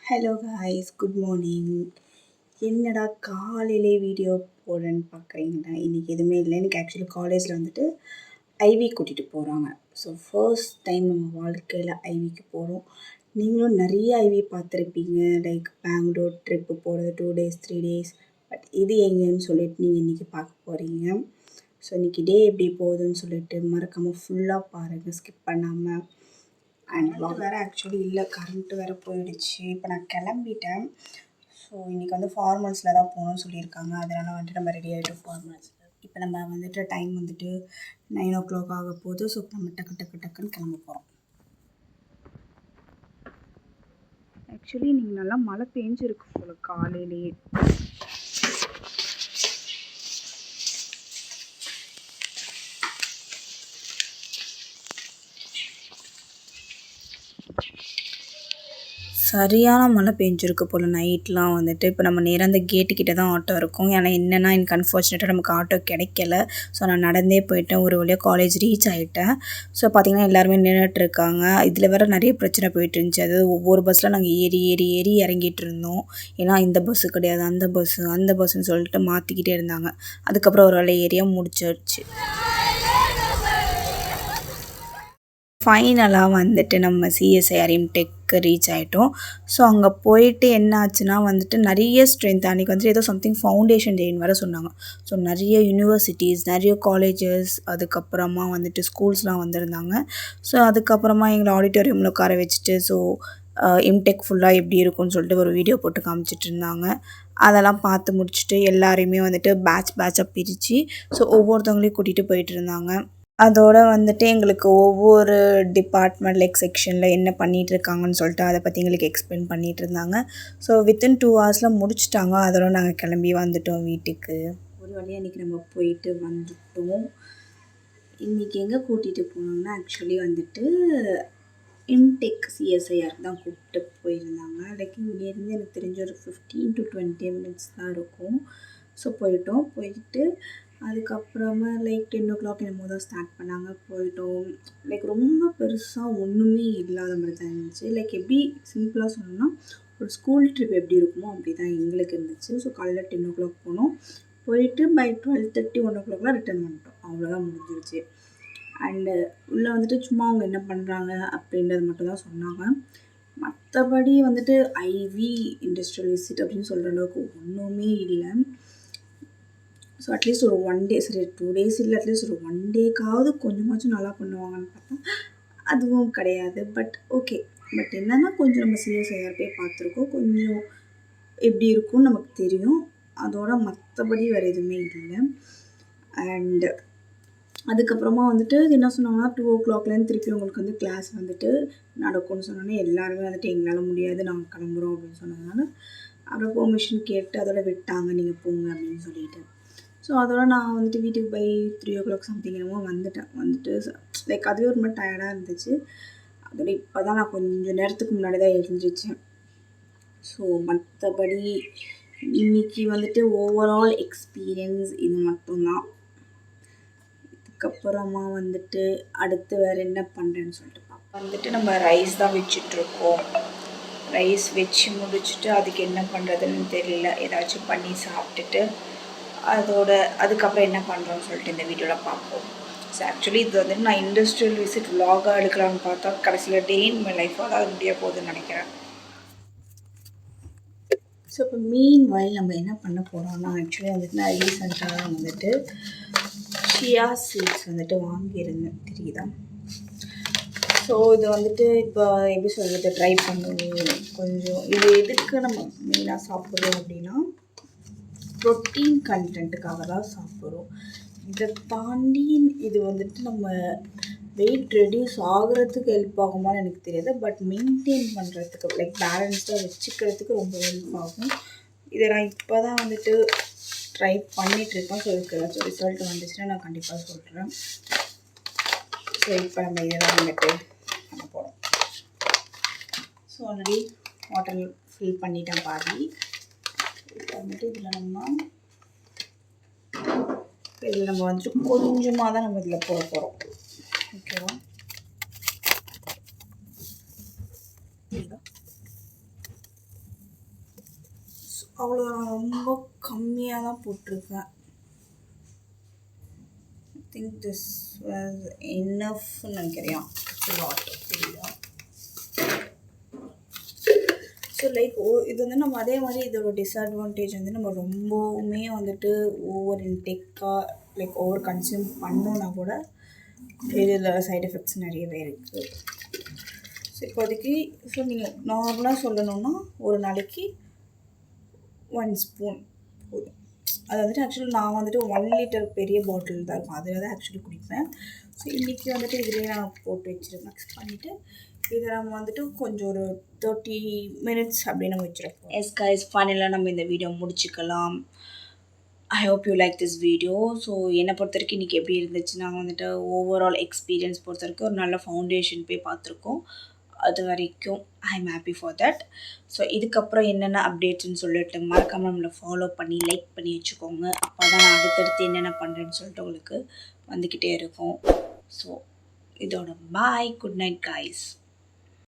Hello guys, good morning. என்னடா காலையிலே video போடுறேன்னு பார்க்குறீங்களா? இன்றைக்கி எதுவுமே இல்லை. எனக்கு ஆக்சுவலி காலேஜில் வந்துட்டு ஐவி கூட்டிகிட்டு போகிறாங்க. ஸோ ஃபர்ஸ்ட் டைம் நம்ம வாழ்க்கையில் ஐவிக்கு போகிறோம். நீங்களும் நிறைய ஐவி பார்த்துருப்பீங்க, லைக் பெங்களூர் ட்ரிப்பு போகிறது 2 days 3 days. பட் இது எங்கேன்னு சொல்லிட்டு நீங்கள் இன்றைக்கி பார்க்க போகிறீங்க. ஸோ இன்றைக்கி டே எப்படி போகுதுன்னு சொல்லிட்டு மறக்காமல் ஃபுல்லாக பாருங்கள், ஸ்கிப் பண்ணாமல். அண்ட் வேறு ஆக்சுவலி இல்லை, கரண்ட்டு வேறு போயிடுச்சு. இப்போ நான் கிளம்பிட்டேன். ஸோ இன்றைக்கி வந்து ஃபார்மல்ஸில் தான் போகணும்னு சொல்லியிருக்காங்க. அதனால் வந்துட்டு நம்ம ரெடி ஆகிட்டோம் ஃபார்மல்ஸில். இப்போ நம்ம வந்துட்டு டைம் வந்துட்டு 9 o'clock ஆக போகுது. ஸோ நம்ம டக்குன்னு கிளம்ப போகிறோம். ஆக்சுவலி நீங்கள் நல்லா மழை பெஞ்சிருக்கு போல காலையிலேயே. சரியான மழை பெஞ்சிருக்கு போல் நைட்லாம் வந்துட்டு. இப்போ நம்ம நேராக அந்த கேட்டுக்கிட்ட தான் ஆட்டோ இருக்கும். ஏன்னா என்னென்னா எனக்கு அன்ஃபார்ச்சுனேட்டாக நமக்கு ஆட்டோ கிடைக்கல. ஸோ நான் நடந்தே போயிட்டேன். ஒரு வழியாக காலேஜ் ரீச் ஆகிட்டேன். ஸோ பார்த்திங்கன்னா எல்லாருமே நின்றுட்டுருக்காங்க. இதில் வேறு நிறைய பிரச்சனை போயிட்டு இருந்துச்சு. அதாவது ஒவ்வொரு பஸ்ஸில் நாங்கள் ஏறி இறங்கிட்டு இருந்தோம். ஏன்னா இந்த பஸ்ஸு கிடையாது, அந்த பஸ்ஸுன்னு சொல்லிட்டு மாற்றிக்கிட்டே இருந்தாங்க. அதுக்கப்புறம் ஒரு வேலை ஏரியா முடிச்சிடுச்சு. ஃபைனலாக வந்துட்டு நம்ம சிஎஸ்ஐஆர் டெக்கு ரீச் ஆகிட்டோம். ஸோ அங்கே போயிட்டு என்ன ஆச்சுன்னா வந்துட்டு நிறைய ஸ்ட்ரென்த். அன்றைக்கி வந்துட்டு ஏதோ சம்திங் ஃபவுண்டேஷன் டேன்னு வேறு சொன்னாங்க. ஸோ நிறைய யூனிவர்சிட்டிஸ், நிறைய காலேஜஸ், அதுக்கப்புறமா வந்துட்டு ஸ்கூல்ஸ்லாம் வந்திருந்தாங்க. ஸோ அதுக்கப்புறமா எங்களை ஆடிட்டோரியமில் உட்கார வச்சுட்டு ஸோ இம்டெக் ஃபுல்லாக எப்படி இருக்கும்னு சொல்லிட்டு ஒரு வீடியோ போட்டு காமிச்சிட்டு இருந்தாங்க. அதெல்லாம் பார்த்து முடிச்சுட்டு எல்லாரையுமே வந்துட்டு பேட்சாக பிரித்து ஸோ ஒவ்வொருத்தவங்களையும் கூட்டிகிட்டு போயிட்டு இருந்தாங்க. அதோடு வந்துட்டு எங்களுக்கு ஒவ்வொரு டிபார்ட்மெண்ட் லைக் செக்ஷனில் என்ன பண்ணிகிட்ருக்காங்கன்னு சொல்லிட்டு அதை பற்றி எங்களுக்கு எக்ஸ்பிளைன் பண்ணிகிட்டு இருந்தாங்க. ஸோ வித்தின் 2 hours முடிச்சிட்டாங்க. அதோட நாங்கள் கிளம்பி வந்துட்டோம் வீட்டுக்கு. ஒரு வழியாக இன்றைக்கி நம்ம போயிட்டு வந்துட்டோம். இன்றைக்கி எங்கே கூட்டிகிட்டு போனாங்கன்னா ஆக்சுவலி வந்துட்டு இன்டெக் சிஎஸ்ஐஆர் தான் கூப்பிட்டு போயிருந்தாங்க. லைக் இங்கேருந்து எனக்கு தெரிஞ்ச ஒரு 15 to 20 minutes தான் இருக்கும். ஸோ போயிட்டு அதுக்கப்புறமா லைக் 10 o'clock என்னமோ தான் ஸ்டார்ட் பண்ணாங்க. போயிட்டோம். லைக் ரொம்ப பெருசாக ஒன்றுமே இல்லாத மாதிரி தான் இருந்துச்சு. லைக் எப்படி சிம்பிளாக சொல்லணும்னா ஒரு ஸ்கூல் ட்ரிப் எப்படி இருக்குமோ அப்படி தான் எங்களுக்கு இருந்துச்சு. ஸோ காலையில் 10 o'clock போனோம். போயிட்டு பை 12:30 1 o'clockலாம் ரிட்டர்ன் பண்ணிட்டோம். அவ்வளோதான் முடிஞ்சிருச்சு. அண்டு உள்ளே வந்துட்டு சும்மா அவங்க என்ன பண்ணுறாங்க அப்படின்றது மட்டும் தான் சொன்னாங்க. மற்றபடி வந்துட்டு ஐவி இண்டஸ்ட்ரியல் விசிட் அப்படின்னு சொல்கிற அளவுக்கு ஒன்றுமே இல்லை. ஸோ அட்லீஸ்ட் ஒரு 1 day, சரி 2 days இல்லை, அட்லீஸ்ட் ஒரு 1 dayக்காவது கொஞ்சமாச்சும் நல்லா பண்ணுவாங்கன்னு பார்த்தா அதுவும் கிடையாது. But okay. பட் என்னென்னா கொஞ்சம் நம்ம சிஎஸ்ஐஆர் போய் பார்த்துருக்கோம். கொஞ்சம் எப்படி இருக்கும்னு நமக்கு தெரியும். அதோட மற்றபடி வேறு எதுவுமே இல்லை. அண்டு அதுக்கப்புறமா வந்துட்டு என்ன சொன்னாங்கன்னா 2 o'clockலேருந்து திருப்பி உங்களுக்கு வந்து கிளாஸ் வந்துட்டு நடக்கும்னு சொன்னோன்னே எல்லாருமே வந்துட்டு எங்களால் முடியாது, நாங்கள் கிளம்புறோம் அப்படின்னு சொன்னதுனால அப்புறம் பெர்மிஷன் கேட்டு அதோட விட்டாங்க, நீங்கள் போங்க அப்படின்னு சொல்லிட்டு. ஸோ அதோட நான் வந்துட்டு வீட்டுக்கு பை 3 o'clock சம்திங் என்னமோ வந்துட்டு லைக் அதுவே ஒரு மாதிரி டயர்டாக இருந்துச்சு. அதோட இப்போ தான் நான் கொஞ்சம் நேரத்துக்கு முன்னாடி தான் எழுந்திரிச்சேன். ஸோ மற்றபடி இன்றைக்கி வந்துட்டு ஓவரால் எக்ஸ்பீரியன்ஸ் இது மட்டும்தான். அதுக்கப்புறமா வந்துட்டு அடுத்து வேறு என்ன பண்ணுறேன்னு சொல்லிட்டு பார்ப்போம். வந்துட்டு நம்ம ரைஸ் தான் வச்சிட்ருக்கோம். ரைஸ் வச்சு முடிச்சுட்டு அதுக்கு என்ன பண்ணுறதுன்னு தெரியல. ஏதாச்சும் பண்ணி சாப்பிட்டுட்டு அதுக்கப்புறம் என்ன பண்ணுறோன்னு சொல்லிட்டு இந்த வீடியோவில் பார்ப்போம். ஸோ ஆக்சுவலி இது வந்துட்டு நான் இண்டஸ்ட்ரியல் விசிட் vlog-ஆக எடுக்கலான்னு பார்த்தா கடைசியில் டே இன் மை லைஃபாக தான் அது முடிய போகுதுன்னு நினைக்கிறேன். ஸோ இப்போ மீன் வாயில் நம்ம என்ன பண்ண போகிறோம்னா ஆக்சுவலி வந்துட்டு நான் ரீசெண்டாக வந்துட்டு சியா சீட்ஸ் வந்துட்டு வாங்கியிருந்தேன், தெரியுதா? ஸோ இது வந்துட்டு இப்போ எப்படி சொல்கிறது, ட்ரை பண்ணுவோம் கொஞ்சம். இது எதுக்கு நம்ம மெயினாக சாப்பிட்றோம் அப்படின்னா ப்ரோட்டீன் கண்டென்ட்டுக்காக தான் சாப்பிட்றோம். இதை தாண்டி இது வந்துட்டு நம்ம வெயிட் ரெடியூஸ் ஆகிறதுக்கு ஹெல்ப் ஆகுமான்னு எனக்கு தெரியாது. பட் மெயின்டைன் பண்ணுறதுக்கு லைக் பேலன்ஸ்டாக வச்சுக்கிறதுக்கு ரொம்ப ஹெல்ப் ஆகும். இதை நான் இப்போ தான் வந்துட்டு ட்ரை பண்ணிகிட்ருக்கேன். ஸோ இதுக்கு ஏதாச்சும் ரிசல்ட் வந்துச்சுன்னா நான் கண்டிப்பாக சொல்கிறேன். ஸோ இப்போ நம்ம இதை தான் வந்துட்டு பண்ண போகிறோம். ஸோ ஆல்ரெடி வாட்டர் ஃபில் பண்ணிட்டேன் பாதி. இப்போ வந்துட்டு இதில் நம்ம வந்துட்டு கொஞ்சமாக தான் நம்ம இதில் போட போகிறோம். ஓகேவா? அவ்வளோ நான் ரொம்ப கம்மியாக தான் போட்டிருக்கேன். ஐ திங்க் திஸ் வாஸ் என்னஃப்னு நினைக்கிறேன். தெரியல. ஸோ லைக் இது வந்து நம்ம அதே மாதிரி இதோட டிஸ்அட்வான்டேஜ் வந்து நம்ம ரொம்பவுமே வந்துட்டு ஓவர் இன்டேக்காக லைக் ஓவர் கன்சியூம் பண்ணோன்னா கூட இதில் சைட் எஃபெக்ட்ஸ் நிறையவே இருக்குது. ஸோ இப்போதைக்கு ஸோ நீங்கள் நார்மலாக சொல்லணுன்னா ஒரு நாளைக்கு 1 ஸ்பூன் போதும். அது வந்துட்டு ஆக்சுவலி நான் வந்துட்டு 1 லிட்டர் பெரிய பாட்டில் தான் இருக்கும், அதில் தான் ஆக்சுவலி குடிப்பேன். ஸோ இன்றைக்கி வந்துட்டு இதிலே நான் போட்டு வச்சுருக்கேன். மிக்ஸ் பண்ணிவிட்டு இதை நம்ம வந்துட்டு கொஞ்சம் ஒரு 30 மினிட்ஸ் அப்படின்னு நம்ம வச்சுருப்போம். எஸ் கைஸ், ஃபைனலாக நம்ம இந்த வீடியோ முடிச்சுக்கலாம். I hope you like this video. So என்னை பொறுத்த வரைக்கும் இன்றைக்கி எப்படி இருந்துச்சுன்னா வந்துட்டு ஓவரால் எக்ஸ்பீரியன்ஸ் பொறுத்த வரைக்கும் ஒரு நல்ல ஃபவுண்டேஷன் போய் பார்த்துருக்கோம். அது வரைக்கும் I am happy for that. So இதுக்கப்புறம் என்னென்ன அப்டேட்ஸ்ன்னு சொல்லிட்டு மறக்காமல் நம்மளை ஃபாலோ பண்ணி லைக் பண்ணி வச்சுக்கோங்க. அப்போ தான் நான் அடுத்தடுத்து என்னென்ன பண்ணுறேன்னு சொல்லிட்டு உங்களுக்கு வந்துக்கிட்டே இருக்கும். ஸோ இதோட பாய், குட் நைட் கைஸ்.